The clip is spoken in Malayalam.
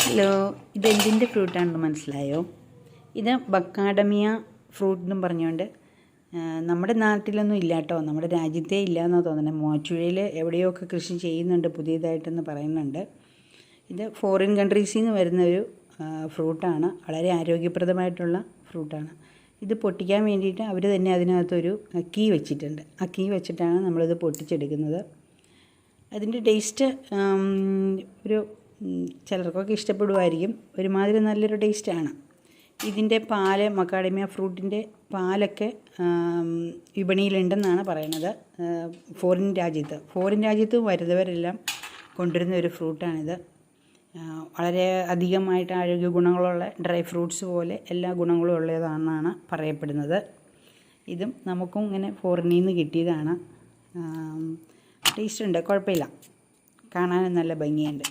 ഹലോ, ഇതെന്തിൻ്റെ ഫ്രൂട്ടാണെന്ന് മനസ്സിലായോ? ഇത് ബക്കാഡമിയ ഫ്രൂട്ട് എന്നും പറഞ്ഞുകൊണ്ട് നമ്മുടെ നാട്ടിലൊന്നും ഇല്ല കേട്ടോ, നമ്മുടെ രാജ്യത്തേ ഇല്ല എന്നാണ് തോന്നുന്നത്. മൂവാറ്റുപുഴയിൽ എവിടെയൊക്കെ കൃഷി ചെയ്യുന്നുണ്ട് പുതിയതായിട്ടെന്ന് പറയുന്നുണ്ട്. ഇത് ഫോറിൻ കൺട്രീസിൽ നിന്ന് വരുന്നൊരു ഫ്രൂട്ടാണ്. വളരെ ആരോഗ്യപ്രദമായിട്ടുള്ള ഫ്രൂട്ടാണ്. ഇത് പൊട്ടിക്കാൻ വേണ്ടിയിട്ട് അവർ തന്നെ അതിനകത്തൊരു കീ വെച്ചിട്ടുണ്ട്. ആ കീ വെച്ചിട്ടാണ് നമ്മളിത് പൊട്ടിച്ചെടുക്കുന്നത്. അതിൻ്റെ ടേസ്റ്റ് ഒരു ചിലർക്കൊക്കെ ഇഷ്ടപ്പെടുമായിരിക്കും. ഒരുമാതിരി നല്ലൊരു ടേസ്റ്റാണ്. ഇതിൻ്റെ പാല്, മക്കാഡമിയ ഫ്രൂട്ടിൻ്റെ പാലൊക്കെ വിപണിയിലുണ്ടെന്നാണ് പറയണത്. ഫോറിൻ രാജ്യത്ത് വരുന്നവരെല്ലാം കൊണ്ടുവരുന്ന ഒരു ഫ്രൂട്ടാണിത്. വളരെ അധികമായിട്ട് ആരോഗ്യ ഗുണങ്ങളുള്ള ഡ്രൈ ഫ്രൂട്ട്സ് പോലെ എല്ലാ ഗുണങ്ങളും ഉള്ളതാണെന്നാണ് പറയപ്പെടുന്നത്. ഇതും നമുക്കും ഇങ്ങനെ ഫോറിനിൽ നിന്ന് കിട്ടിയതാണ്. ടേസ്റ്റ് ഉണ്ട്, കുഴപ്പമില്ല. കാണാനും നല്ല ഭംഗിയുണ്ട്.